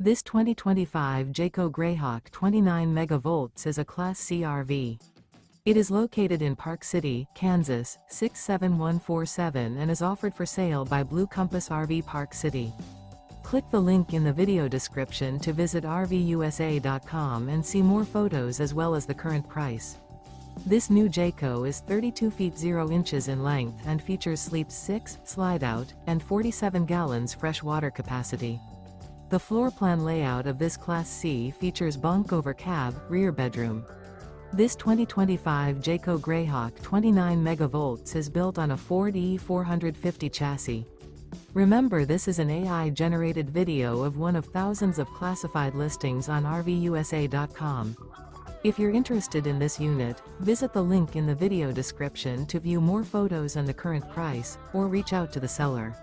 This 2025 Jayco Greyhawk 29MV is a Class C RV. It is located in Park City, Kansas, 67147 and is offered for sale by Blue Compass RV Park City. Click the link in the video description to visit RVUSA.com and see more photos as well as the current price. This new Jayco is 32 feet 0 inches in length and features sleeps 6, slide-out, and 47 gallons fresh water capacity. The floor plan layout of this Class C features bunk over cab, rear bedroom. This 2025 Jayco Greyhawk 29MV is built on a Ford E450 chassis. Remember, this is an AI-generated video of one of thousands of classified listings on RVUSA.com. If you're interested in this unit, visit the link in the video description to view more photos and the current price, or reach out to the seller.